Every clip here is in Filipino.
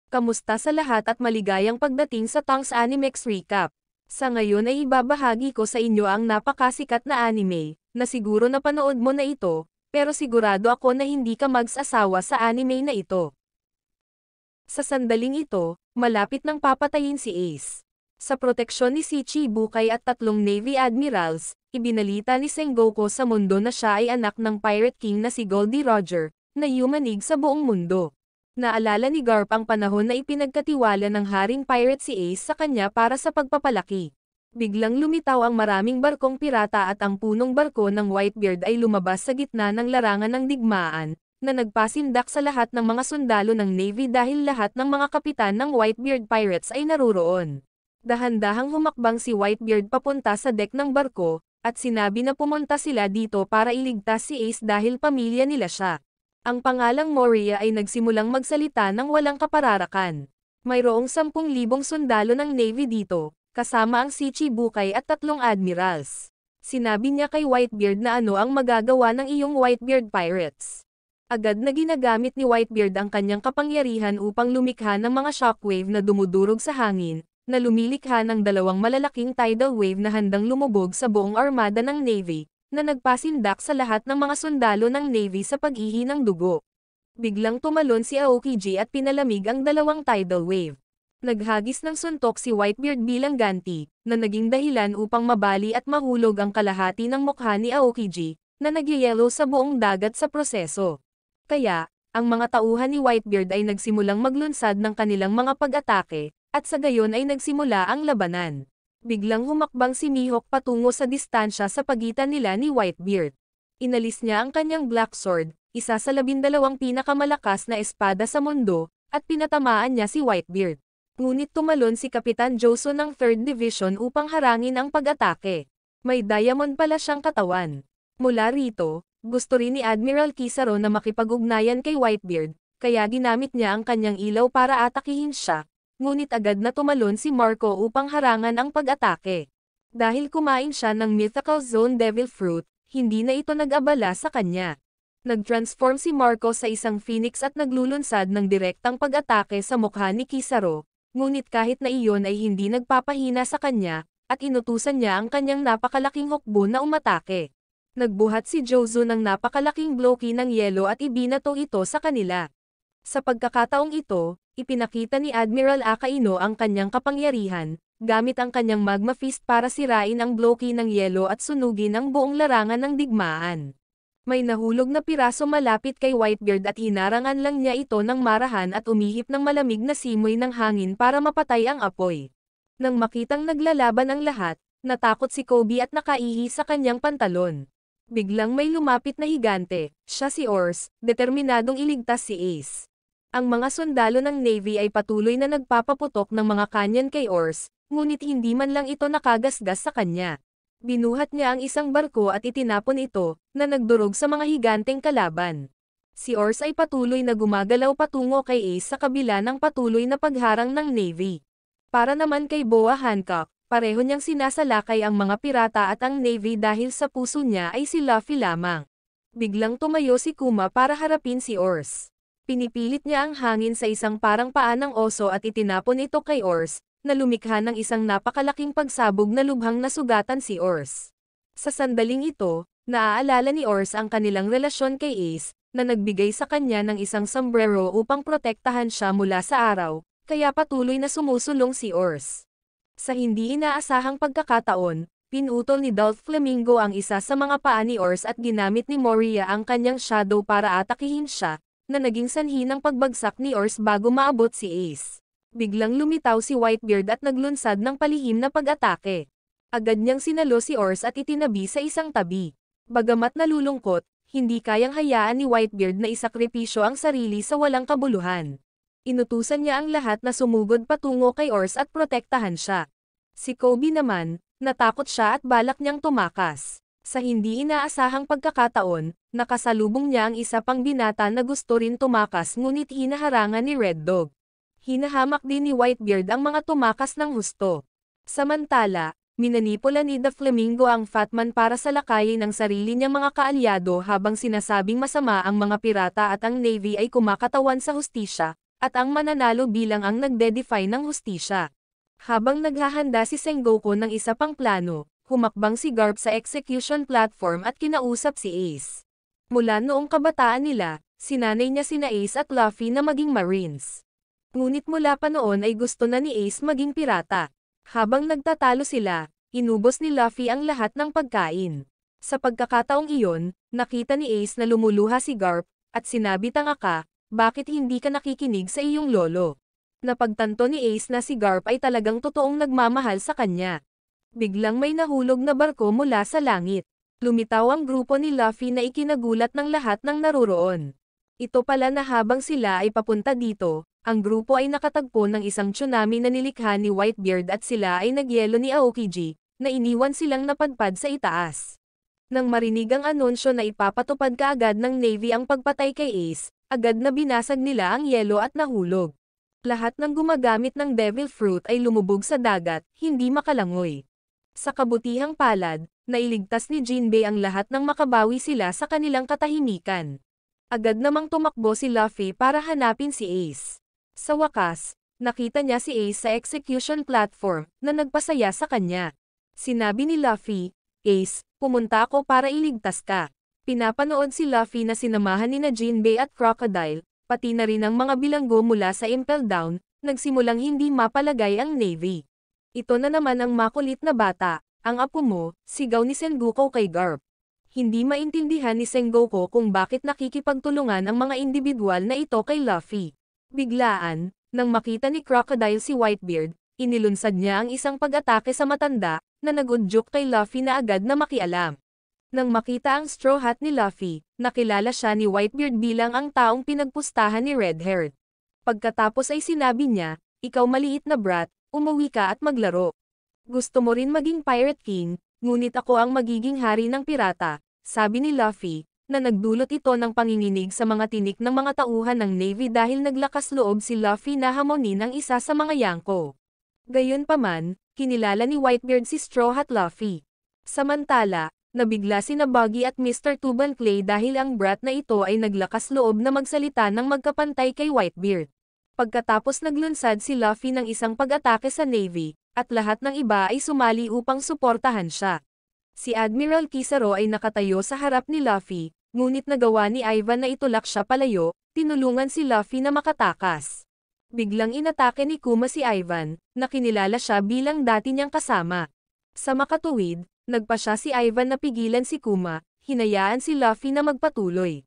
Kamusta sa lahat at maligayang pagdating sa Tongs Animex Recap. Sa ngayon ay ibabahagi ko sa inyo ang napakasikat na anime, na siguro napanood mo na ito, pero sigurado ako na hindi ka mag-asawa sa anime na ito. Sa sandaling ito, malapit nang papatayin si Ace. Sa proteksyon ni Shichibukai at tatlong Navy Admirals, ibinalita ni Sengoku sa mundo na siya ay anak ng Pirate King na si Goldie Roger, na yumanig sa buong mundo. Naalala ni Garp ang panahon na ipinagkatiwala ng Haring Pirate si Ace sa kanya para sa pagpapalaki. Biglang lumitaw ang maraming barkong pirata at ang punong barko ng Whitebeard ay lumabas sa gitna ng larangan ng digmaan, na nagpasindak sa lahat ng mga sundalo ng Navy dahil lahat ng mga kapitan ng Whitebeard Pirates ay naruroon. Dahan-dahang humakbang si Whitebeard papunta sa deck ng barko, at sinabi na pumunta sila dito para iligtas si Ace dahil pamilya nila siya. Ang pangalang Moria ay nagsimulang magsalita ng walang kapararakan. Mayroong 10,000 sundalo ng Navy dito, kasama ang Shichibukai at tatlong admirals. Sinabi niya kay Whitebeard na ano ang magagawa ng iyong Whitebeard Pirates. Agad na ginagamit ni Whitebeard ang kanyang kapangyarihan upang lumikha ng mga shockwave na dumudurog sa hangin, na lumilikha ng dalawang malalaking tidal wave na handang lumubog sa buong armada ng Navy, na nagpasindak sa lahat ng mga sundalo ng Navy sa pag-ihi ng dugo. Biglang tumalon si Aokiji at pinalamig ang dalawang tidal wave. Naghagis ng suntok si Whitebeard bilang ganti, na naging dahilan upang mabali at mahulog ang kalahati ng mukha ni Aokiji, na nagyayelo sa buong dagat sa proseso. Kaya, ang mga tauhan ni Whitebeard ay nagsimulang maglunsad ng kanilang mga pag-atake, at sa gayon ay nagsimula ang labanan. Biglang humakbang si Mihawk patungo sa distansya sa pagitan nila ni Whitebeard. Inalis niya ang kanyang Black Sword, isa sa 12 pinakamalakas na espada sa mundo, at pinatamaan niya si Whitebeard. Ngunit tumalon si Kapitan Joso ng 3rd Division upang harangin ang pag-atake. May diamond pala siyang katawan. Mula rito, gusto rin ni Admiral Kizaru na makipag-ugnayan kay Whitebeard, kaya ginamit niya ang kanyang ilaw para atakihin siya. Ngunit agad na tumalon si Marco upang harangan ang pag-atake. Dahil kumain siya ng Mythical Zone Devil Fruit, hindi na ito nag-abala sa kanya. Nag-transform si Marco sa isang phoenix at naglulunsad ng direktang pag-atake sa mukha ni Kizaru, ngunit kahit na iyon ay hindi nagpapahina sa kanya, at inutusan niya ang kanyang napakalaking hukbo na umatake. Nagbuhat si Jozo ng napakalaking bloke ng yelo at ibinato ito sa kanila. Sa pagkakataong ito, ipinakita ni Admiral Akaino ang kanyang kapangyarihan, gamit ang kanyang Magma Fist para sirain ang bloke ng yelo at sunugin ang buong larangan ng digmaan. May nahulog na piraso malapit kay Whitebeard at hinarangan lang niya ito ng marahan at umihip ng malamig na simoy ng hangin para mapatay ang apoy. Nang makitang naglalaban ang lahat, natakot si Kobe at nakaihi sa kanyang pantalon. Biglang may lumapit na higante, siya si Ors, determinadong iligtas si Ace. Ang mga sundalo ng Navy ay patuloy na nagpapaputok ng mga kanyon kay Ors, ngunit hindi man lang ito nakagasgas sa kanya. Binuhat niya ang isang barko at itinapon ito, na nagdurog sa mga higanteng kalaban. Si Ors ay patuloy na gumagalaw patungo kay Ace sa kabila ng patuloy na pagharang ng Navy. Para naman kay Boa Hancock, pareho niyang sinasalakay ang mga pirata at ang Navy dahil sa puso niya ay si Luffy lamang. Biglang tumayo si Kuma para harapin si Ors. Pinipilit niya ang hangin sa isang parang paa ng oso at itinapon ito kay Ors, na lumikha ng isang napakalaking pagsabog na lubhang nasugatan si Ors. Sa sandaling ito, naaalala ni Ors ang kanilang relasyon kay Ace, na nagbigay sa kanya ng isang sombrero upang protektahan siya mula sa araw, kaya patuloy na sumusulong si Ors. Sa hindi inaasahang pagkakataon, pinutol ni Dolph Flamingo ang isa sa mga paa ni Ors at ginamit ni Moria ang kanyang shadow para atakihin siya, na naging sanhi ng pagbagsak ni Ors bago maabot si Ace. Biglang lumitaw si Whitebeard at naglunsad ng palihim na pag-atake. Agad niyang sinalo si Ors at itinabi sa isang tabi. Bagamat nalulungkot, hindi kayang hayaan ni Whitebeard na isakripisyo ang sarili sa walang kabuluhan. Inutusan niya ang lahat na sumugod patungo kay Ors at protektahan siya. Si Kobe naman, natakot siya at balak niyang tumakas. Sa hindi inaasahang pagkakataon, nakasalubong niya ang isa pang binata na gusto rin tumakas ngunit hinaharangan ni Red Dog. Hinahamak din ni Whitebeard ang mga tumakas ng husto. Samantala, minanipula ni The Flamingo ang Fatman para salakayin ang sarili niyang mga kaalyado habang sinasabing masama ang mga pirata at ang Navy ay kumakatawan sa hustisya, at ang mananalo bilang ang nagde-defy ng hustisya. Habang naghahanda si Sengoku ng isa pang plano, humakbang si Garp sa execution platform at kinausap si Ace. Mula noong kabataan nila, sinanay niya sina Ace at Luffy na maging Marines. Ngunit mula pa noon ay gusto na ni Ace maging pirata. Habang nagtatalo sila, inubos ni Luffy ang lahat ng pagkain. Sa pagkakataong iyon, nakita ni Ace na lumuluha si Garp, at sinabi, "Tanga ka, bakit hindi ka nakikinig sa iyong lolo?" Napagtanto ni Ace na si Garp ay talagang totoong nagmamahal sa kanya. Biglang may nahulog na barko mula sa langit. Lumitaw ang grupo ni Luffy na ikinagulat ng lahat ng naroroon. Ito pala na habang sila ay papunta dito, ang grupo ay nakatagpo ng isang tsunami na nilikha ni Whitebeard at sila ay nagyelo ni Aokiji, na iniwan silang napadpad sa itaas. Nang marinig ang anunsyo na ipapatupad kaagad ng Navy ang pagpatay kay Ace, agad na binasag nila ang yelo at nahulog. Lahat ng gumagamit ng Devil Fruit ay lumubog sa dagat, hindi makalangoy. Sa kabutihang palad, nailigtas ni Jinbei ang lahat ng makabawi sila sa kanilang katahimikan. Agad namang tumakbo si Luffy para hanapin si Ace. Sa wakas, nakita niya si Ace sa execution platform, na nagpasaya sa kanya. Sinabi ni Luffy, "Ace, pumunta ako para iligtas ka." Pinapanood si Luffy na sinamahan ni Jinbei at Crocodile, pati na rin ang mga bilanggo mula sa Impel Down, nagsimulang hindi mapalagay ang Navy. "Ito na naman ang makulit na bata, ang apo mo," sigaw ni Sengoku kay Garp. Hindi maintindihan ni Sengoku kung bakit nakikipagtulungan ang mga individual na ito kay Luffy. Biglaan, nang makita ni Crocodile si Whitebeard, inilunsad niya ang isang pag-atake sa matanda, na nagudyok kay Luffy na agad na makialam. Nang makita ang straw hat ni Luffy, nakilala siya ni Whitebeard bilang ang taong pinagpustahan ni Redheart. Pagkatapos ay sinabi niya, "Ikaw maliit na brat, umuwi ka at maglaro. Gusto mo rin maging Pirate King, ngunit ako ang magiging hari ng pirata," sabi ni Luffy, na nagdulot ito ng panginginig sa mga tinik ng mga tauhan ng Navy dahil naglakas loob si Luffy na hamonin ang isa sa mga Yonko. Gayunpaman, kinilala ni Whitebeard si Straw Hat Luffy. Samantala, nabigla sina Buggy at Mr. Tuban Clay dahil ang brat na ito ay naglakas loob na magsalita ng magkapantay kay Whitebeard. Pagkatapos naglunsad si Luffy ng isang pag-atake sa Navy, at lahat ng iba ay sumali upang suportahan siya. Si Admiral Kizaru ay nakatayo sa harap ni Luffy, ngunit nagawa ni Ivan na itulak siya palayo, tinulungan si Luffy na makatakas. Biglang inatake ni Kuma si Ivan, na kinilala siya bilang dati niyang kasama. Sa makatuwid, nagpa siya si Ivan na pigilan si Kuma, hinayaan si Luffy na magpatuloy.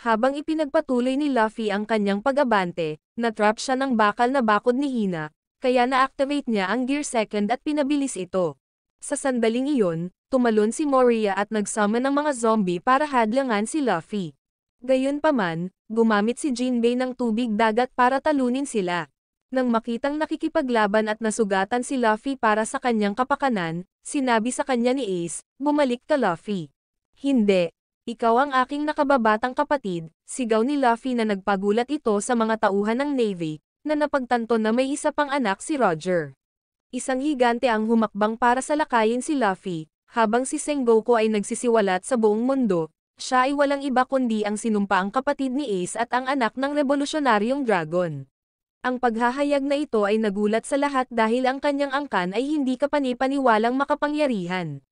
Habang ipinagpatuloy ni Luffy ang kanyang pag-abante, natrap siya ng bakal na bakod ni Hina, kaya na-activate niya ang Gear Second at pinabilis ito. Sa sandaling iyon, tumalon si Moria at nagsummon ng mga zombie para hadlangan si Luffy. Gayunpaman, gumamit si Jinbei ng tubig dagat para talunin sila. Nang makitang nakikipaglaban at nasugatan si Luffy para sa kanyang kapakanan, sinabi sa kanya ni Ace, "Bumalik ka Luffy." "Hindi. Ikaw ang aking nakababatang kapatid," sigaw ni Luffy na nagpagulat ito sa mga tauhan ng Navy, na napagtanto na may isa pang anak si Roger. Isang higante ang humakbang para salakayin si Luffy, habang si Sengoku ay nagsisiwalat sa buong mundo. Siya ay walang iba kundi ang sinumpaang kapatid ni Ace at ang anak ng revolusyonaryong dragon. Ang paghahayag na ito ay nagulat sa lahat dahil ang kanyang angkan ay hindi kapani-paniwalang makapangyarihan.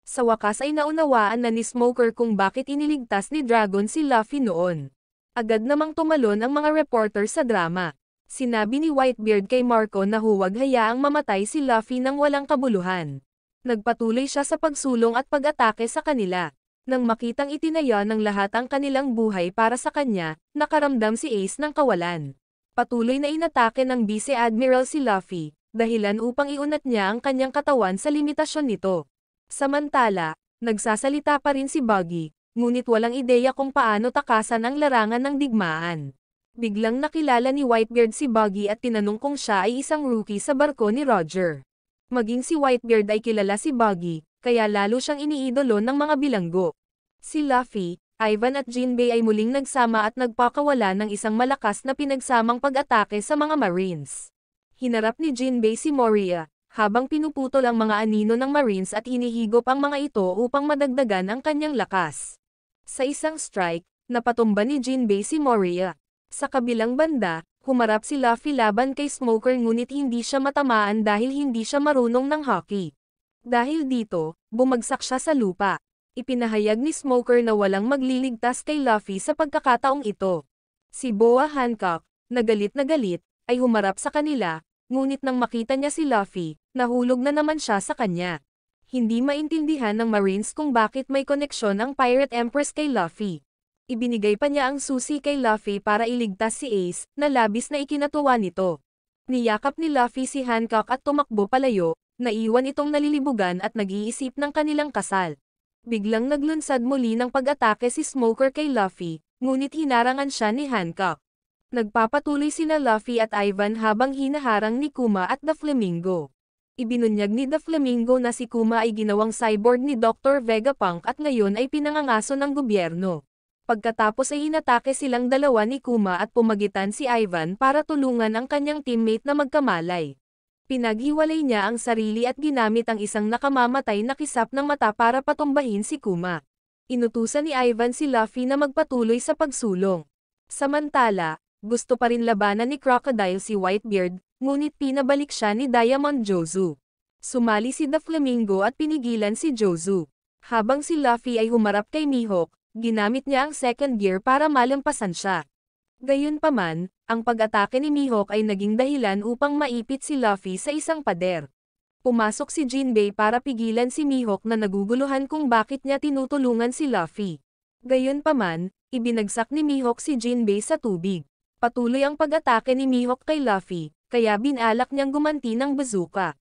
Sa wakas ay naunawaan na ni Smoker kung bakit iniligtas ni Dragon si Luffy noon. Agad namang tumalon ang mga reporter sa drama. Sinabi ni Whitebeard kay Marco na huwag hayaang mamatay si Luffy nang walang kabuluhan. Nagpatuloy siya sa pagsulong at pag-atake sa kanila. Nang makitang itinaya ng lahat ang kanilang buhay para sa kanya, nakaramdam si Ace ng kawalan. Patuloy na inatake ng Vice Admiral si Luffy, dahilan upang iunat niya ang kanyang katawan sa limitasyon nito. Samantala, nagsasalita pa rin si Buggy, ngunit walang ideya kung paano takasan ang larangan ng digmaan. Biglang nakilala ni Whitebeard si Buggy at tinanong kung siya ay isang rookie sa barko ni Roger. Maging si Whitebeard ay kilala si Buggy, kaya lalo siyang iniidolo ng mga bilanggo. Si Luffy, Ivan at Jinbei ay muling nagsama at nagpakawala ng isang malakas na pinagsamang pag-atake sa mga Marines. Hinarap ni Jinbei si Moria, habang pinuputol ang mga anino ng Marines at hinihigop ang mga ito upang madagdagan ang kanyang lakas. Sa isang strike, napatumba ni Jinbei si Moria. Sa kabilang banda, Humarap si Luffy laban kay Smoker ngunit hindi siya matamaan dahil hindi siya marunong ng hockey. Dahil dito, bumagsak siya sa lupa. Ipinahayag ni Smoker na walang magliligtas kay Luffy sa pagkakataong ito. Si Boa Hancock, na galit, ay humarap sa kanila, ngunit nang makita niya si Luffy, nahulog na naman siya sa kanya. Hindi maintindihan ng Marines kung bakit may koneksyon ang Pirate Empress kay Luffy. Ibinigay pa niya ang susi kay Luffy para iligtas si Ace, na labis na ikinatuwa nito. Niyakap ni Luffy si Hancock at tumakbo palayo, naiwan itong nalilibugan at nag-iisip ng kanilang kasal. Biglang naglunsad muli ng pag-atake si Smoker kay Luffy, ngunit hinarangan siya ni Hancock. Nagpapatuloy sina Luffy at Ivan habang hinaharang ni Kuma at The Flamingo. Ibinunyag ni The Flamingo na si Kuma ay ginawang cyborg ni Dr. Vegapunk at ngayon ay pinangangaso ng gobyerno. Pagkatapos ay inatake silang dalawa ni Kuma at pumagitan si Ivan para tulungan ang kanyang teammate na magkamalay. Pinaghiwalay niya ang sarili at ginamit ang isang nakamamatay na kisap ng mata para patumbahin si Kuma. Inutusan ni Ivan si Luffy na magpatuloy sa pagsulong. Samantala, gusto pa rin labanan ni Crocodile si Whitebeard, ngunit pinabalik siya ni Diamond Jozu. Sumali si The Flamingo at pinigilan si Jozu. Habang si Luffy ay humarap kay Mihawk, ginamit niya ang second gear para malampasan siya. Gayunpaman, ang pag-atake ni Mihawk ay naging dahilan upang maipit si Luffy sa isang pader. Pumasok si Jinbei para pigilan si Mihawk na naguguluhan kung bakit niya tinutulungan si Luffy. Gayunpaman, ibinagsak ni Mihawk si Jinbei sa tubig. Patuloy ang pag-atake ni Mihawk kay Luffy, kaya binalak niyang gumanti ng bazooka.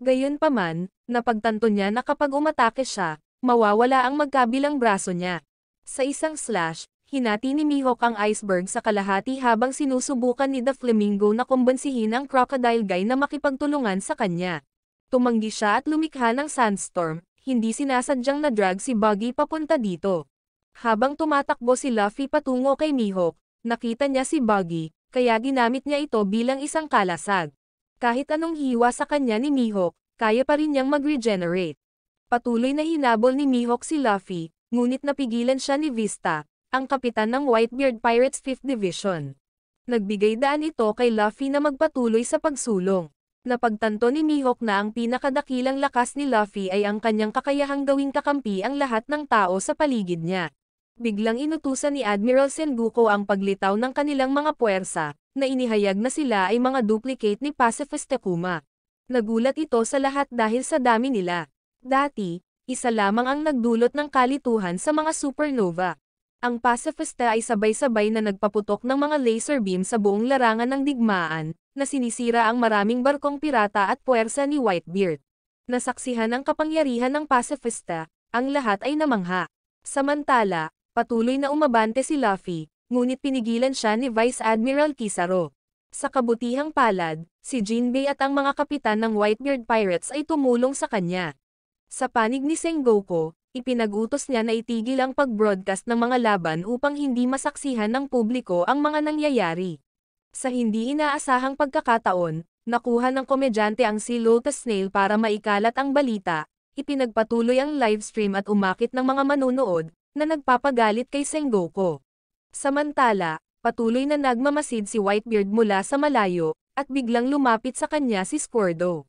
Gayunpaman, napagtanto niya na kapag umatake siya, mawawala ang magkabilang braso niya. Sa isang slash, hinati ni Mihawk ang iceberg sa kalahati habang sinusubukan ni The Flamingo na kumbansihin ang Crocodile Guy na makipagtulungan sa kanya. Tumanggi siya at lumikha ng sandstorm, hindi sinasadyang na-drag si Buggy papunta dito. Habang tumatakbo si Luffy patungo kay Mihawk, nakita niya si Buggy, kaya ginamit niya ito bilang isang kalasag. Kahit anong hiwa sa kanya ni Mihawk, kaya pa rin niyang mag-regenerate. Patuloy na hinabol ni Mihawk si Luffy, ngunit napigilan siya ni Vista, ang kapitan ng Whitebeard Pirates 5th Division. Nagbigay daan ito kay Luffy na magpatuloy sa pagsulong. Napagtanto ni Mihawk na ang pinakadakilang lakas ni Luffy ay ang kanyang kakayahang gawing kakampi ang lahat ng tao sa paligid niya. Biglang inutusan ni Admiral Sengoku ang paglitaw ng kanilang mga puwersa, na inihayag na sila ay mga duplicate ni Pacifist Kuma. Nagulat ito sa lahat dahil sa dami nila. Dati, isa lamang ang nagdulot ng kalituhan sa mga supernova. Ang Pacifista ay sabay-sabay na nagpaputok ng mga laser beam sa buong larangan ng digmaan, na sinisira ang maraming barkong pirata at puwersa ni Whitebeard. Nasaksihan ang kapangyarihan ng Pacifista, ang lahat ay namangha. Samantala, patuloy na umabante si Luffy, ngunit pinigilan siya ni Vice Admiral Kizaru. Sa kabutihang palad, si Jinbei at ang mga kapitan ng Whitebeard Pirates ay tumulong sa kanya. Sa panig ni Sengoku, ipinag-utos niya na itigil ang pag-broadcast ng mga laban upang hindi masaksihan ng publiko ang mga nangyayari. Sa hindi inaasahang pagkakataon, nakuha ng komedyante ang si Lotus Snail para maikalat ang balita, ipinagpatuloy ang livestream at umakit ng mga manunood, na nagpapagalit kay Sengoku. Samantala, patuloy na nagmamasid si Whitebeard mula sa malayo, at biglang lumapit sa kanya si Squirdo.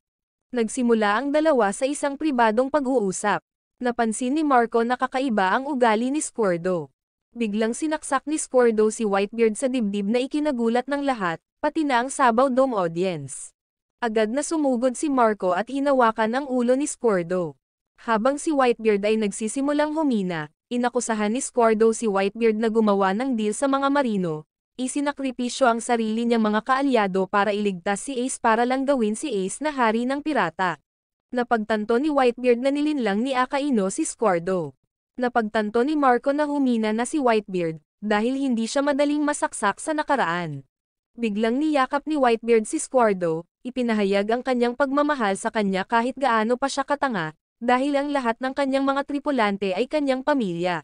Nagsimula ang dalawa sa isang pribadong pag-uusap. Napansin ni Marco na kakaiba ang ugali ni Squirdo. Biglang sinaksak ni Squirdo si Whitebeard sa dibdib na ikinagulat ng lahat, pati na ang Sabaw Dome audience. Agad na sumugod si Marco at hinawakan ang ulo ni Squirdo. Habang si Whitebeard ay nagsisimulang humina, inakusahan ni Squirdo si Whitebeard na gumawa ng deal sa mga marino. Isinakripisyo ang sarili niyang mga kaalyado para iligtas si Ace para lang gawin si Ace na hari ng pirata. Napagtanto ni Whitebeard na nilinlang ni Akaino si Squirdo. Napagtanto ni Marco na humina na si Whitebeard, dahil hindi siya madaling masaksak sa nakaraan. Biglang niyakap ni Whitebeard si Squirdo, ipinahayag ang kanyang pagmamahal sa kanya kahit gaano pa siya katanga, dahil ang lahat ng kanyang mga tripulante ay kanyang pamilya.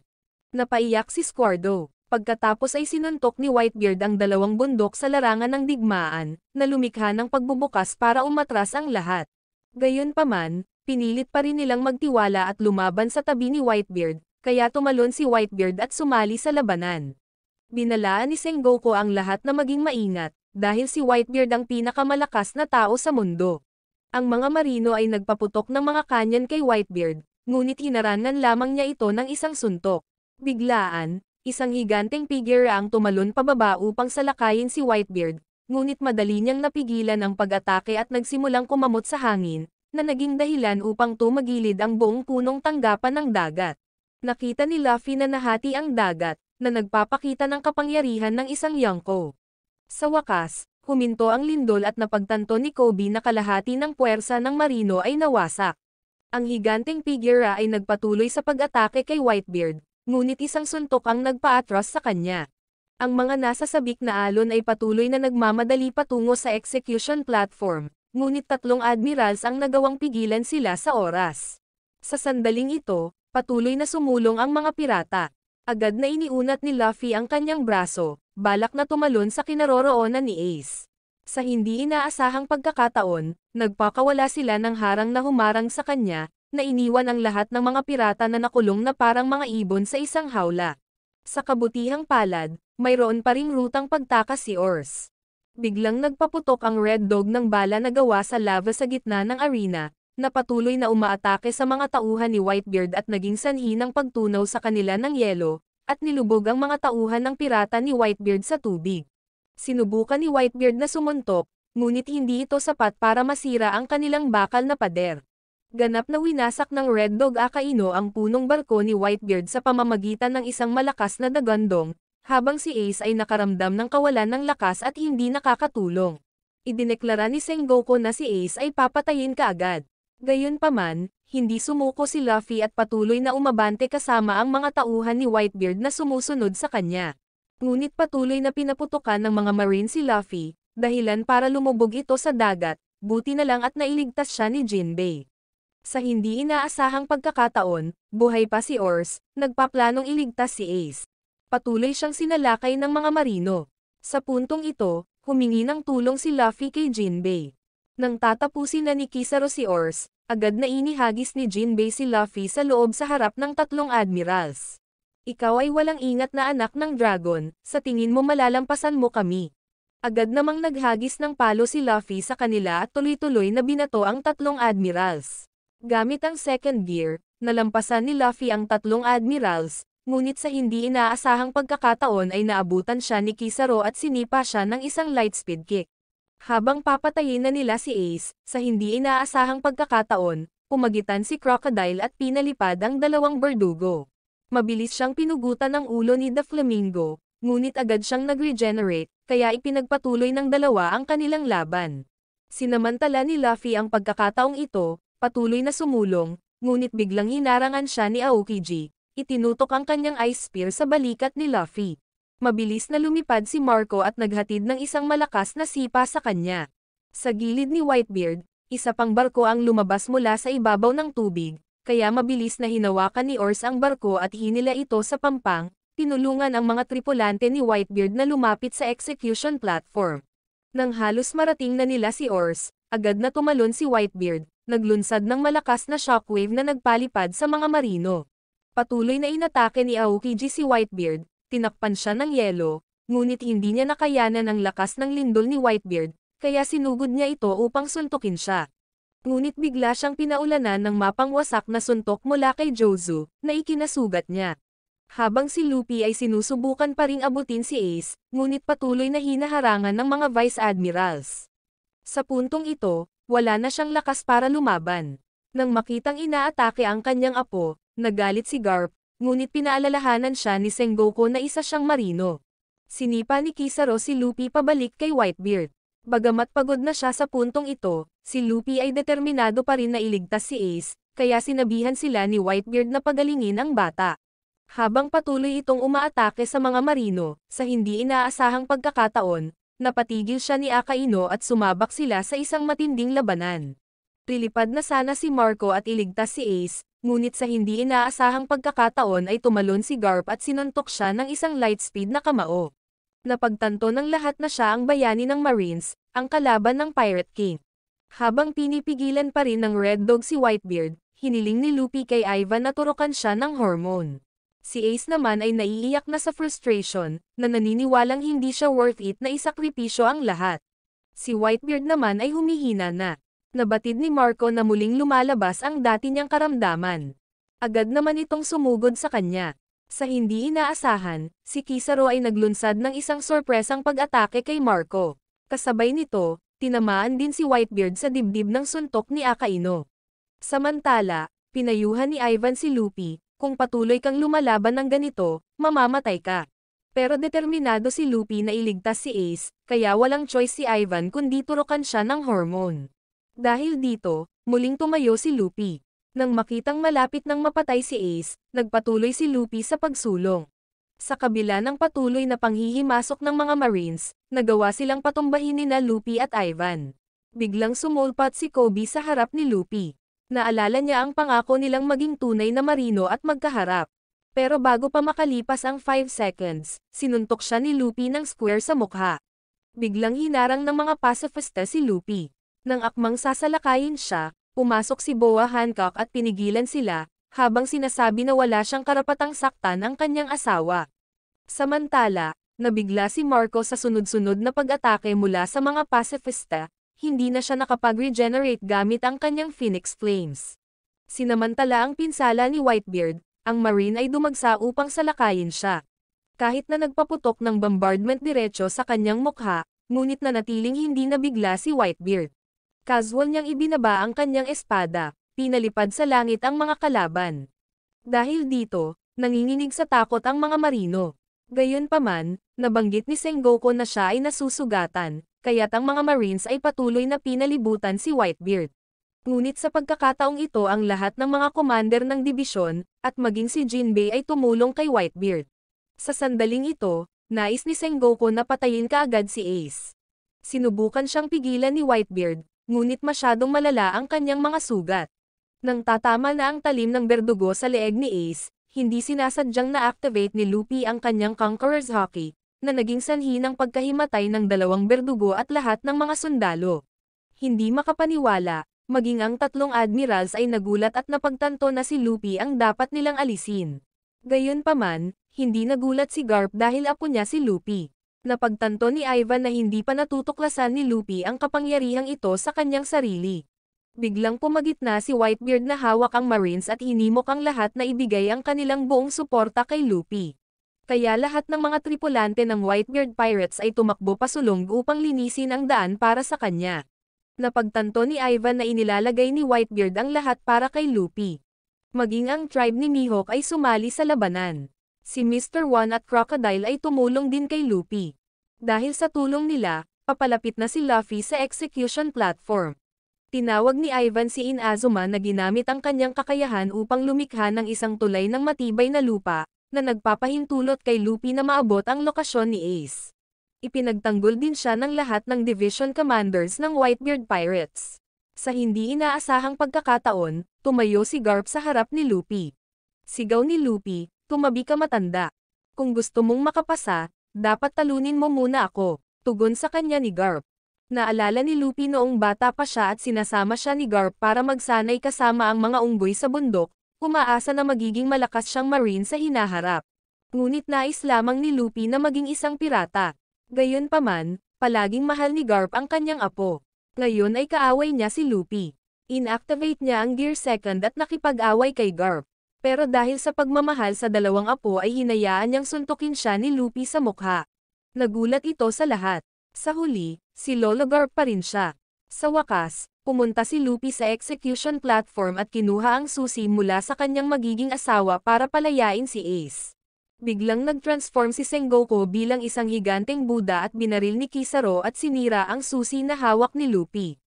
Napaiyak si Squirdo. Pagkatapos ay sinuntok ni Whitebeard ang dalawang bundok sa larangan ng digmaan, na lumikha ng pagbubukas para umatras ang lahat. Gayunpaman, pinilit pa rin nilang magtiwala at lumaban sa tabi ni Whitebeard, kaya tumalon si Whitebeard at sumali sa labanan. Binalaan ni Sengoku ang lahat na maging maingat, dahil si Whitebeard ang pinakamalakas na tao sa mundo. Ang mga marino ay nagpaputok ng mga kanyan kay Whitebeard, ngunit hinarangan lamang niya ito ng isang suntok. Biglaan, isang higanteng figure ang tumalon pababa upang salakayin si Whitebeard, ngunit madali niyang napigilan ang pag-atake at nagsimulang kumamot sa hangin, na naging dahilan upang tumagilid ang buong punong tanggapan ng dagat. Nakita ni Luffy na nahati ang dagat, na nagpapakita ng kapangyarihan ng isang Yonko. Sa wakas, huminto ang lindol at napagtanto ni Kobe na kalahati ng puwersa ng marino ay nawasak. Ang higanteng figure ay nagpatuloy sa pag-atake kay Whitebeard, ngunit isang suntok ang nagpa-atras sa kanya. Ang mga nasa sabik na alon ay patuloy na nagmamadali patungo sa execution platform, ngunit 3 admirals ang nagawang pigilan sila sa oras. Sa sandaling ito, patuloy na sumulong ang mga pirata. Agad na iniunat ni Luffy ang kanyang braso, balak na tumalon sa kinaroroonan ni Ace. Sa hindi inaasahang pagkakataon, nagpakawala sila ng harang na humarang sa kanya, na iniwan ang lahat ng mga pirata na nakulong na parang mga ibon sa isang hawla. Sa kabutihang palad, mayroon pa ring rutang pagtakas si Ors. Biglang nagpaputok ang Red Dog ng bala na gawa sa lava sa gitna ng arena, na patuloy na umaatake sa mga tauhan ni Whitebeard at naging sanhi ng pagtunaw sa kanila ng yelo, at nilubog ang mga tauhan ng pirata ni Whitebeard sa tubig. Sinubukan ni Whitebeard na sumuntok, ngunit hindi ito sapat para masira ang kanilang bakal na pader. Ganap na winasak ng Red Dog Akaino ang punong barko ni Whitebeard sa pamamagitan ng isang malakas na dagandong, habang si Ace ay nakaramdam ng kawalan ng lakas at hindi nakakatulong. Idineklara ni Sengoku na si Ace ay papatayin kaagad. Gayunpaman, hindi sumuko si Luffy at patuloy na umabante kasama ang mga tauhan ni Whitebeard na sumusunod sa kanya. Ngunit patuloy na pinaputukan ng mga marine si Luffy, dahilan para lumubog ito sa dagat, buti na lang at nailigtas siya ni Jinbei. Sa hindi inaasahang pagkakataon, buhay pa si Ors, nagpaplanong iligtas si Ace. Patuloy siyang sinalakay ng mga marino. Sa puntong ito, humingi ng tulong si Luffy kay Jinbei. Nang tatapusin na ni Kizaru si Ors, agad na inihagis ni Jinbei si Luffy sa loob sa harap ng 3 admirals. Ikaw ay walang ingat na anak ng dragon, sa tingin mo malalampasan mo kami. Agad namang naghagis ng palo si Luffy sa kanila at tuloy-tuloy na binato ang 3 admirals. Gamit ang second gear, nalampasan ni Luffy ang 3 admirals, ngunit sa hindi inaasahang pagkakataon ay naabutan siya ni Kizaru at sinipa siya ng isang light speed kick. Habang papatayin na nila si Ace, sa hindi inaasahang pagkakataon, pumagitan si Crocodile at pinalipad ang 2 berdugo. Mabilis siyang pinugutan ng ulo ni The Flamingo, ngunit agad siyang nag-regenerate, kaya ipinagpatuloy ng 2 ang kanilang laban. Sinamantala ni Luffy ang pagkakataong ito, patuloy na sumulong, ngunit biglang hinarangan siya ni Aokiji, itinutok ang kanyang ice spear sa balikat ni Luffy. Mabilis na lumipad si Marco at naghatid ng isang malakas na sipa sa kanya. Sa gilid ni Whitebeard, isa pang barko ang lumabas mula sa ibabaw ng tubig, kaya mabilis na hinawakan ni Ors ang barko at hinila ito sa pampang, tinulungan ang mga tripulante ni Whitebeard na lumapit sa execution platform. Nang halos marating na nila si Ors, agad na tumalon si Whitebeard, naglunsad ng malakas na shockwave na nagpalipad sa mga marino. Patuloy na inatake ni Aokiji si Whitebeard, tinakpan siya ng yelo, ngunit hindi niya nakayanan ang lakas ng lindol ni Whitebeard, kaya sinugod niya ito upang suntukin siya. Ngunit bigla siyang pinaulanan ng mapangwasak na suntok mula kay Jozu, na ikinasugat niya. Habang si Luffy ay sinusubukan pa ring abutin si Ace, ngunit patuloy na hinaharangan ng mga vice admirals. Sa puntong ito, wala na siyang lakas para lumaban. Nang makitang inaatake ang kanyang apo, nagalit si Garp, ngunit pinaalalahanan siya ni Sengoku na isa siyang marino. Sinipa ni Kizaru si Luffy pabalik kay Whitebeard. Bagamat pagod na siya sa puntong ito, si Luffy ay determinado pa rin na iligtas si Ace, kaya sinabihan sila ni Whitebeard na pagalingin ang bata. Habang patuloy itong umaatake sa mga marino, sa hindi inaasahang pagkakataon, napatigil siya ni Akaino at sumabak sila sa isang matinding labanan. Lilipad na sana si Marco at iligtas si Ace, ngunit sa hindi inaasahang pagkakataon ay tumalon si Garp at sinuntok siya ng isang lightspeed na kamao. Napagtanto ng lahat na siya ang bayani ng Marines, ang kalaban ng Pirate King. Habang pinipigilan pa rin ng Red Dog si Whitebeard, hiniling ni Luffy kay Ivan na turukan siya ng hormone. Si Ace naman ay naiiyak na sa frustration, na naniniwalang hindi siya worth it na isakripisyo ang lahat. Si Whitebeard naman ay humihina na. Nabatid ni Marco na muling lumalabas ang dati niyang karamdaman. Agad naman itong sumugod sa kanya. Sa hindi inaasahan, si Kizaru ay naglunsad ng isang sorpresang pag-atake kay Marco. Kasabay nito, tinamaan din si Whitebeard sa dibdib ng suntok ni Akainu. Samantala, pinayuhan ni Ivan si Luffy, kung patuloy kang lumalaban ng ganito, mamamatay ka. Pero determinado si Luffy na iligtas si Ace, kaya walang choice si Ivan kundi turukan siya ng hormone. Dahil dito, muling tumayo si Luffy. Nang makitang malapit nang mapatay si Ace, nagpatuloy si Luffy sa pagsulong. Sa kabila ng patuloy na panghihimasok ng mga Marines, nagawa silang patumbahin nina Luffy at Ivan. Biglang sumulpat si Kobe sa harap ni Luffy. Naalala niya ang pangako nilang maging tunay na marino at magkaharap. Pero bago pa makalipas ang 5 seconds, sinuntok siya ni Luffy ng square sa mukha. Biglang hinarang ng mga pacifista si Luffy. Nang akmang sasalakayin siya, pumasok si Boa Hancock at pinigilan sila, habang sinasabi na wala siyang karapatang saktan ang kanyang asawa. Samantala, nabigla si Marco sa sunod-sunod na pag-atake mula sa mga pacifista, hindi na siya nakapag-regenerate gamit ang kanyang Phoenix Flames. Sinamantala ang pinsala ni Whitebeard, ang Marine ay dumagsa upang salakayin siya. Kahit na nagpaputok ng bombardment diretso sa kanyang mukha, ngunit nanatiling hindi nabigla si Whitebeard. Casual niyang ibinaba ang kanyang espada, pinalipad sa langit ang mga kalaban. Dahil dito, nanginginig sa takot ang mga marino. Gayunpaman, nabanggit ni Sengoku na siya ay nasusugatan, kaya't ang mga Marines ay patuloy na pinalibutan si Whitebeard. Ngunit sa pagkakataong ito ang lahat ng mga commander ng dibisyon, at maging si Jinbei ay tumulong kay Whitebeard. Sa sandaling ito, nais ni Sengoku na patayin kaagad si Ace. Sinubukan siyang pigilan ni Whitebeard, ngunit masyadong malala ang kanyang mga sugat. Nang tatama na ang talim ng berdugo sa leeg ni Ace, hindi sinasadyang na-activate ni Luffy ang kanyang Conqueror's Haki, na naging sanhi ng pagkahimatay ng dalawang berdugo at lahat ng mga sundalo. Hindi makapaniwala, maging ang tatlong admirals ay nagulat at napagtanto na si Luffy ang dapat nilang alisin. Gayunpaman, hindi nagulat si Garp dahil apo niya si Luffy. Napagtanto ni Ivan na hindi pa natutuklasan ni Luffy ang kapangyarihang ito sa kanyang sarili. Biglang pumagitna si Whitebeard na hawak ang Marines at hinimok ang lahat na ibigay ang kanilang buong suporta kay Luffy. Kaya lahat ng mga tripulante ng Whitebeard Pirates ay tumakbo pasulong upang linisin ang daan para sa kanya. Napagtanto ni Ivan na inilalagay ni Whitebeard ang lahat para kay Luffy. Maging ang tribe ni Mihawk ay sumali sa labanan. Si Mr. One at Crocodile ay tumulong din kay Luffy. Dahil sa tulong nila, papalapit na si Luffy sa execution platform. Tinawag ni Ivan si Inazuma na ginamit ang kanyang kakayahan upang lumikha ng isang tulay ng matibay na lupa, na nagpapahintulot kay Luffy na maabot ang lokasyon ni Ace. Ipinagtanggol din siya ng lahat ng division commanders ng Whitebeard Pirates. Sa hindi inaasahang pagkakataon, tumayo si Garp sa harap ni Luffy. Sigaw ni Luffy, "Tumabi ka matanda. Kung gusto mong makapasa, dapat talunin mo muna ako." Tugon sa kanya ni Garp. Naalala ni Luffy noong bata pa siya at sinasama siya ni Garp para magsanay kasama ang mga unggoy sa bundok, umaasa na magiging malakas siyang marine sa hinaharap. Ngunit nais lamang ni Luffy na maging isang pirata. Gayunpaman, palaging mahal ni Garp ang kanyang apo. Ngayon ay kaaway niya si Luffy. Inactivate niya ang Gear Second at nakipag-away kay Garp. Pero dahil sa pagmamahal sa dalawang apo ay hinayaan niyang suntukin siya ni Luffy sa mukha. Nagulat ito sa lahat. Sa huli, si Lolo Garp pa rin siya. Sa wakas, pumunta si Luffy sa execution platform at kinuha ang susi mula sa kanyang magiging asawa para palayain si Ace. Biglang nag-transform si Sengoku bilang isang higanteng Buddha at binaril ni Kizaru at sinira ang susi na hawak ni Luffy.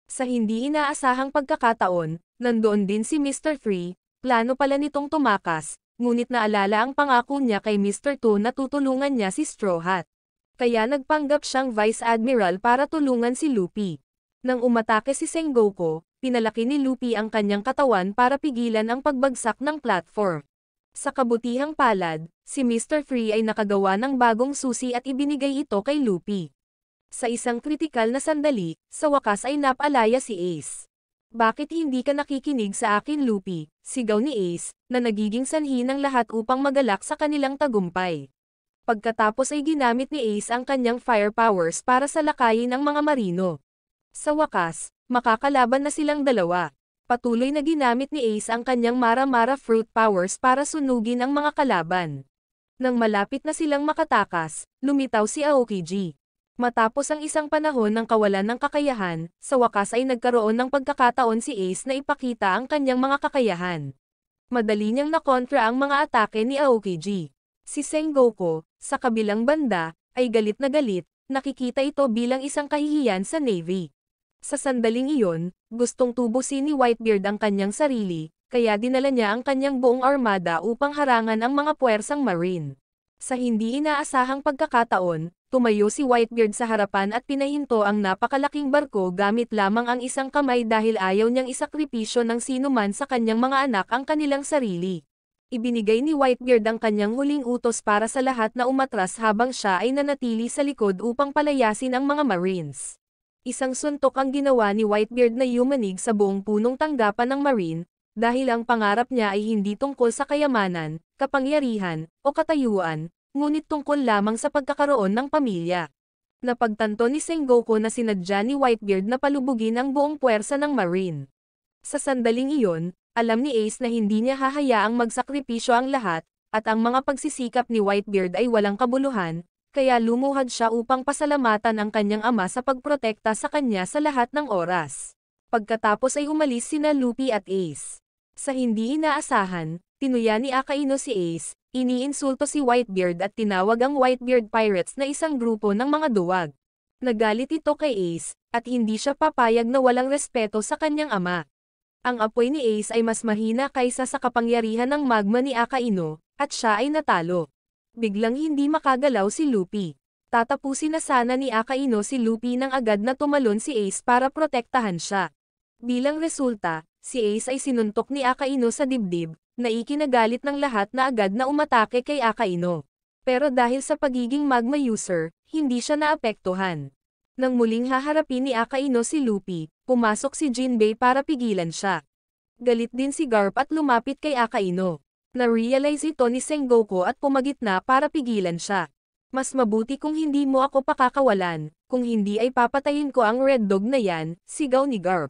Sa hindi inaasahang pagkakataon, nandoon din si Mr. 3, plano pala nitong tumakas, ngunit naalala ang pangako niya kay Mr. 2 na tutulungan niya si Straw Hat. Kaya nagpanggap siyang Vice Admiral para tulungan si Luffy. Nang umatake si Sengoku, pinalaki ni Luffy ang kanyang katawan para pigilan ang pagbagsak ng platform. Sa kabutihang palad, si Mr. 3 ay nakagawa ng bagong susi at ibinigay ito kay Luffy. Sa isang kritikal na sandali, sa wakas ay napalaya si Ace. Bakit hindi ka nakikinig sa akin, Luffy? Sigaw ni Ace, na nagiging sanhi ng lahat upang magalak sa kanilang tagumpay. Pagkatapos ay ginamit ni Ace ang kanyang fire powers para salakayin ang mga marino. Sa wakas, makakalaban na silang dalawa. Patuloy na ginamit ni Ace ang kanyang Mara-Mara fruit powers para sunugin ang mga kalaban. Nang malapit na silang makatakas, lumitaw si Aokiji. Matapos ang isang panahon ng kawalan ng kakayahan, sa wakas ay nagkaroon ng pagkakataon si Ace na ipakita ang kanyang mga kakayahan. Madali niyang nakontra ang mga atake ni Aokiji. Si Sengoku, sa kabilang banda, ay galit na galit, nakikita ito bilang isang kahihiyan sa Navy. Sa sandaling iyon, gustong tubusin ni Whitebeard ang kanyang sarili, kaya dinala niya ang kanyang buong armada upang harangan ang mga puwersang Marine. Sa hindi inaasahang pagkakataon, tumayo si Whitebeard sa harapan at pinahinto ang napakalaking barko gamit lamang ang isang kamay dahil ayaw niyang isakripisyo ng sinuman sa kanyang mga anak ang kanilang sarili. Ibinigay ni Whitebeard ang kanyang huling utos para sa lahat na umatras habang siya ay nanatili sa likod upang palayasin ang mga Marines. Isang suntok ang ginawa ni Whitebeard na yumanig sa buong punong tanggapan ng Marine, dahil ang pangarap niya ay hindi tungkol sa kayamanan, kapangyarihan, o katayuan, ngunit tungkol lamang sa pagkakaroon ng pamilya. Napagtanto ni Sengoku na sinadya ni Whitebeard na palubugin ang buong puwersa ng Marine. Sa sandaling iyon, alam ni Ace na hindi niya hahayaang magsakripisyo ang lahat, at ang mga pagsisikap ni Whitebeard ay walang kabuluhan, kaya lumuhad siya upang pasalamatan ang kanyang ama sa pagprotekta sa kanya sa lahat ng oras. Pagkatapos ay umalis sina Luffy at Ace. Sa hindi inaasahan, tinuya ni Akainu si Ace, iniinsulto si Whitebeard at tinawag ang Whitebeard Pirates na isang grupo ng mga duwag. Nagalit ito kay Ace, at hindi siya papayag na walang respeto sa kanyang ama. Ang apoy ni Ace ay mas mahina kaysa sa kapangyarihan ng magma ni Akainu, at siya ay natalo. Biglang hindi makagalaw si Luffy. Tatapusin na sana ni Akainu si Luffy nang agad na tumalon si Ace para protektahan siya. Bilang resulta, si Ace ay sinuntok ni Akainu sa dibdib, na ikinagalit ng lahat na agad na umatake kay Akainu. Pero dahil sa pagiging magma user, hindi siya naapektuhan. Nang muling haharapin ni Akainu si Luffy, pumasok si Jinbei para pigilan siya. Galit din si Garp at lumapit kay Akainu. Na-realize ito ni Sengoku at pumagitna para pigilan siya. Mas mabuti kung hindi mo ako pakakawalan, kung hindi ay papatayin ko ang Red Dog na yan, sigaw ni Garp.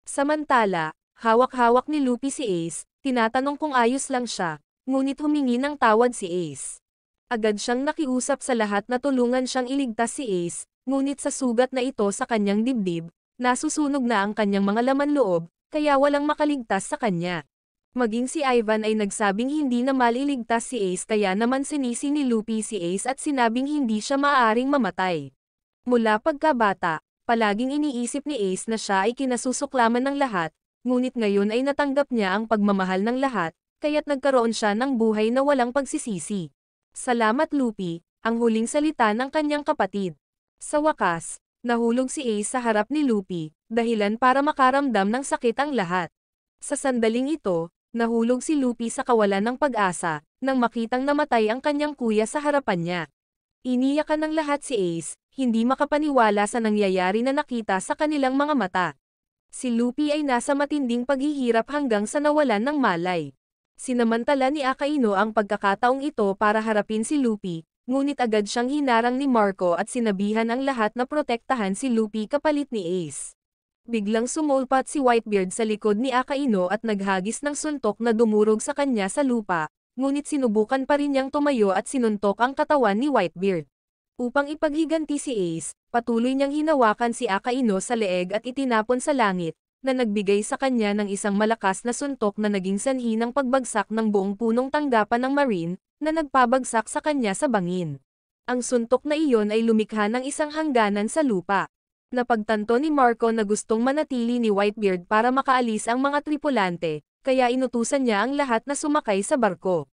Samantala, hawak-hawak ni Luffy si Ace, tinatanong kung ayos lang siya, ngunit humingi ng tawad si Ace. Agad siyang nakiusap sa lahat na tulungan siyang iligtas si Ace, ngunit sa sugat na ito sa kanyang dibdib, nasusunog na ang kanyang mga laman loob, kaya walang makaligtas sa kanya. Maging si Ivan ay nagsabing hindi na maliligtas si Ace kaya naman sinisi ni Luffy si Ace at sinabing hindi siya maaaring mamatay. Mula pagkabata, palaging iniisip ni Ace na siya ay kinasusuklaman ng lahat, ngunit ngayon ay natanggap niya ang pagmamahal ng lahat, kaya't nagkaroon siya ng buhay na walang pagsisisi. Salamat Luffy, ang huling salita ng kanyang kapatid. Sa wakas, nahulog si Ace sa harap ni Luffy, dahilan para makaramdam ng sakit ang lahat. Sa sandaling ito, nahulog si Luffy sa kawalan ng pag-asa, nang makitang namatay ang kanyang kuya sa harapan niya. Iniyakan ng lahat si Ace, hindi makapaniwala sa nangyayari na nakita sa kanilang mga mata. Si Luffy ay nasa matinding paghihirap hanggang sa nawalan ng malay. Sinamantala ni Akainu ang pagkakataong ito para harapin si Luffy, ngunit agad siyang hinarang ni Marco at sinabihan ang lahat na protektahan si Luffy kapalit ni Ace. Biglang sumulpat si Whitebeard sa likod ni Akainu at naghagis ng suntok na dumurog sa kanya sa lupa, ngunit sinubukan pa rin niyang tumayo at sinuntok ang katawan ni Whitebeard. Upang ipaghiganti si Ace, patuloy niyang hinawakan si Akainu sa leeg at itinapon sa langit, na nagbigay sa kanya ng isang malakas na suntok na naging sanhi ng pagbagsak ng buong punong tanggapan ng Marine, na nagpabagsak sa kanya sa bangin. Ang suntok na iyon ay lumikha ng isang hangganan sa lupa. Napagtanto ni Marco na gustong manatili ni Whitebeard para makaalis ang mga tripulante, kaya inutusan niya ang lahat na sumakay sa barko.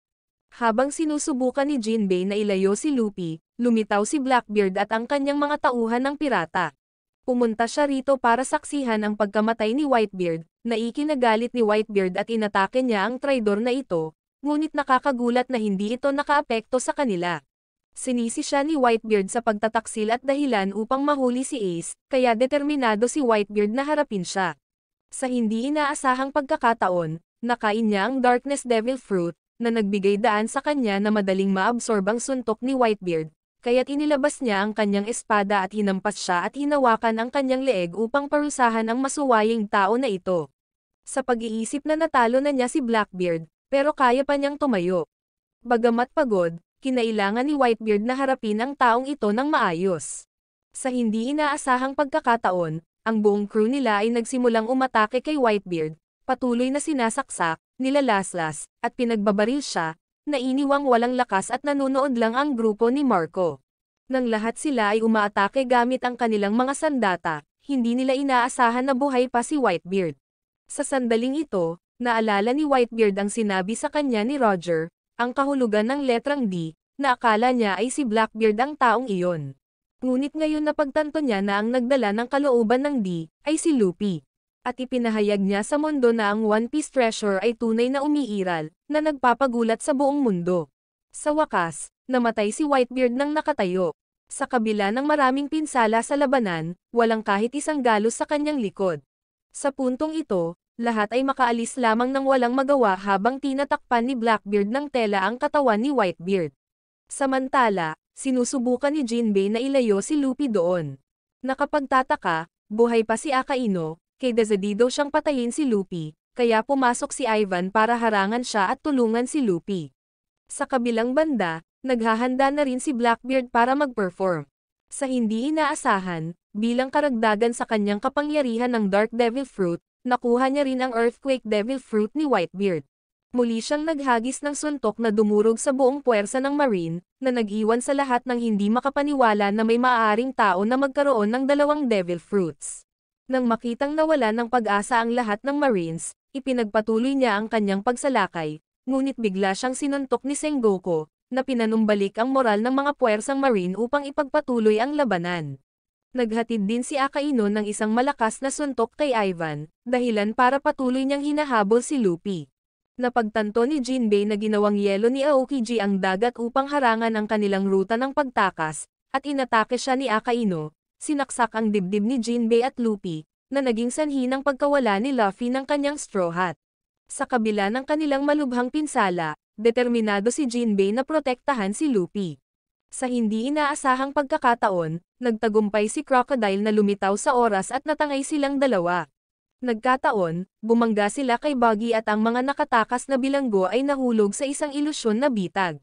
Habang sinusubukan ni Jinbei na ilayo si Luffy, lumitaw si Blackbeard at ang kanyang mga tauhan ng pirata. Pumunta siya rito para saksihan ang pagkamatay ni Whitebeard, na ikinagalit ni Whitebeard at inatake niya ang traidor na ito, ngunit nakakagulat na hindi ito nakaapekto sa kanila. Sinisi siya ni Whitebeard sa pagtataksil at dahilan upang mahuli si Ace, kaya determinado si Whitebeard na harapin siya. Sa hindi inaasahang pagkakataon, nakain niya ang Darkness Devil Fruit, na nagbigay daan sa kanya na madaling maabsorb ang suntok ni Whitebeard, kaya't inilabas niya ang kanyang espada at hinampas siya at hinawakan ang kanyang leeg upang parusahan ang masuwaying tao na ito. Sa pag-iisip na natalo na niya si Blackbeard, pero kaya pa niyang tumayo. Bagamat pagod, kinailangan ni Whitebeard na harapin ang taong ito ng maayos. Sa hindi inaasahang pagkakataon, ang buong crew nila ay nagsimulang umatake kay Whitebeard, patuloy na sinasaksak, nilalaslas, at pinagbabaril siya, na iniwang walang lakas at nanunood lang ang grupo ni Marco. Nang lahat sila ay umaatake gamit ang kanilang mga sandata, hindi nila inaasahan na buhay pa si Whitebeard. Sa sandaling ito, naalala ni Whitebeard ang sinabi sa kanya ni Roger, ang kahulugan ng letrang D, na akala niya ay si Blackbeard ang taong iyon. Ngunit ngayon napagtanto niya na ang nagdala ng kalooban ng D, ay si Luffy. At ipinahayag niya sa mundo na ang One Piece treasure ay tunay na umiiral, na nagpapagulat sa buong mundo. Sa wakas, namatay si Whitebeard nang nakatayo. Sa kabila ng maraming pinsala sa labanan, walang kahit isang galos sa kanyang likod. Sa puntong ito, lahat ay makaalis lamang ng walang magawa habang tinatakpan ni Blackbeard ng tela ang katawan ni Whitebeard. Samantala, sinusubukan ni Jinbei na ilayo si Luffy doon. Nakapagtataka, buhay pa si Akaino, kay decidido siyang patayin si Luffy, kaya pumasok si Ivan para harangan siya at tulungan si Luffy. Sa kabilang banda, naghahanda na rin si Blackbeard para mag-perform. Sa hindi inaasahan, bilang karagdagan sa kanyang kapangyarihan ng Dark Devil Fruit, nakuha niya rin ang Earthquake Devil Fruit ni Whitebeard. Muli siyang naghagis ng suntok na dumurog sa buong puwersa ng Marine, na nag-iwan sa lahat ng hindi makapaniwala na may maaaring tao na magkaroon ng dalawang Devil Fruits. Nang makitang nawala ng pag-asa ang lahat ng Marines, ipinagpatuloy niya ang kanyang pagsalakay, ngunit bigla siyang sinuntok ni Sengoku, na pinanumbalik ang moral ng mga puwersang Marine upang ipagpatuloy ang labanan. Naghatid din si Akaino ng isang malakas na suntok kay Ivan, dahilan para patuloy niyang hinahabol si Luffy. Napagtanto ni Jinbei na ginawang yelo ni Aokiji ang dagat upang harangan ang kanilang ruta ng pagtakas, at inatake siya ni Akaino. Sinaksak ang dibdib ni Jinbei at Luffy, na naging sanhi ng pagkawala ni Luffy ng kanyang straw hat. Sa kabila ng kanilang malubhang pinsala, determinado si Jinbei na protektahan si Luffy. Sa hindi inaasahang pagkakataon, nagtagumpay si Crocodile na lumitaw sa oras at natangay silang dalawa. Nagkataon, bumangga sila kay Buggy at ang mga nakatakas na bilanggo ay nahulog sa isang ilusyon na bitag.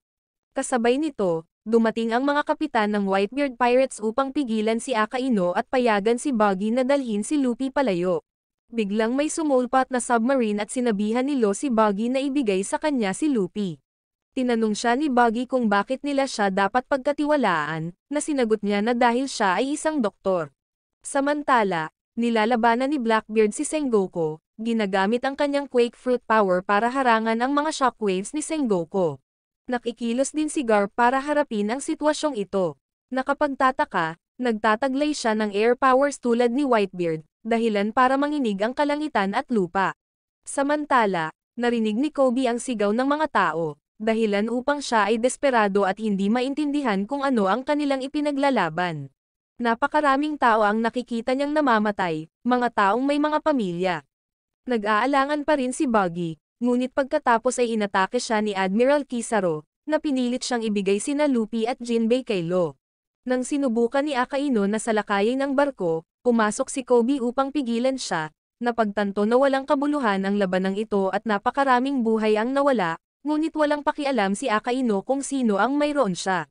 Kasabay nito, dumating ang mga kapitan ng Whitebeard Pirates upang pigilan si Akaino at payagan si Buggy na dalhin si Luffy palayo. Biglang may sumulpat na submarine at sinabihan ni Lo si Buggy na ibigay sa kanya si Luffy. Tinanong siya ni Buggy kung bakit nila siya dapat pagkatiwalaan, na sinagot niya na dahil siya ay isang doktor. Samantala, nilalabanan ni Blackbeard si Sengoku, ginagamit ang kanyang Quake Fruit power para harangan ang mga shockwaves ni Sengoku. Nakikilos din si Garp para harapin ang sitwasyong ito. Nakapagtataka, nagtataglay siya ng air powers tulad ni Whitebeard, dahilan para manginig ang kalangitan at lupa. Samantala, narinig ni Kobe ang sigaw ng mga tao, dahilan upang siya ay desperado at hindi maintindihan kung ano ang kanilang ipinaglalaban. Napakaraming tao ang nakikita niyang namamatay, mga taong may mga pamilya. Nag-aalangan pa rin si Buggy. Ngunit pagkatapos ay inatake siya ni Admiral Kizaru, na pinilit siyang ibigay sina Luffy at Jinbei kay Lo. Nang sinubukan ni Akaino na salakayin ang barko, pumasok si Kobe upang pigilan siya, napagtanto na walang kabuluhan ang labanang ito at napakaraming buhay ang nawala, ngunit walang pakialam si Akaino kung sino ang mayroon siya.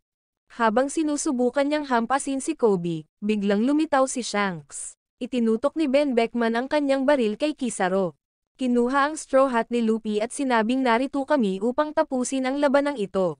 Habang sinusubukan niyang hampasin si Kobe, biglang lumitaw si Shanks. Itinutok ni Ben Beckman ang kanyang baril kay Kizaru. Kinuha ang straw hat ni Luffy at sinabing narito kami upang tapusin ang labanang ito.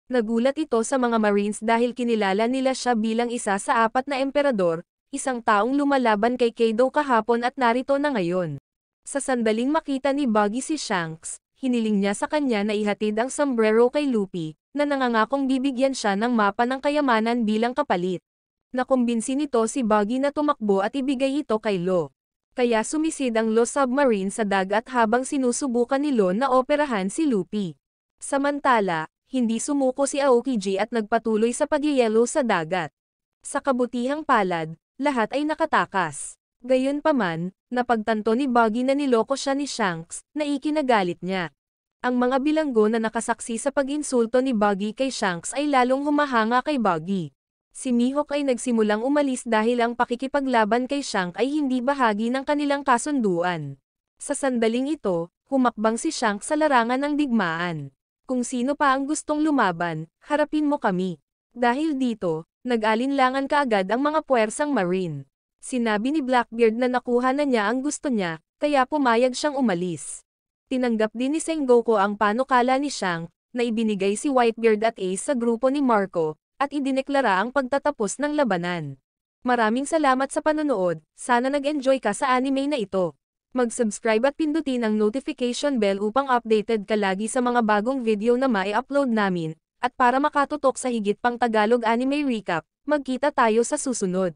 Nagulat ito sa mga Marines dahil kinilala nila siya bilang isa sa 4 na emperador, isang taong lumalaban kay Kaido kahapon at narito na ngayon. Sa sandaling makita ni Buggy si Shanks, hiniling niya sa kanya na ihatid ang sombrero kay Luffy, na nangangakong bibigyan siya ng mapa ng kayamanan bilang kapalit. Nakumbinsi nito si Buggy na tumakbo at ibigay ito kay Lo. Kaya sumisid ang Lo submarine sa dagat habang sinusubukan ni Lo na operahan si Luffy. Samantala, hindi sumuko si Aokiji at nagpatuloy sa pagyayelo sa dagat. Sa kabutihang palad, lahat ay nakatakas. Gayunpaman, napagtanto ni Buggy na niloko siya ni Shanks, na ikinagalit niya. Ang mga bilanggo na nakasaksi sa pag-insulto ni Buggy kay Shanks ay lalong humahanga kay Buggy. Si Mihawk ay nagsimulang umalis dahil ang pakikipaglaban kay Shanks ay hindi bahagi ng kanilang kasunduan. Sa sandaling ito, humakbang si Shanks sa larangan ng digmaan. Kung sino pa ang gustong lumaban, harapin mo kami. Dahil dito, nag-alinlangan kaagad ang mga puwersang Marine. Sinabi ni Blackbeard na nakuha na niya ang gusto niya, kaya pumayag siyang umalis. Tinanggap din ni Sengoku ang panukala ni Shanks, na ibinigay si Whitebeard at Ace sa grupo ni Marco, at idineklara ang pagtatapos ng labanan. Maraming salamat sa panonood, sana nag-enjoy ka sa anime na ito. Mag-subscribe at pindutin ang notification bell upang updated ka lagi sa mga bagong video na mai-upload namin, at para makatutok sa higit pang Tagalog anime recap, magkita tayo sa susunod.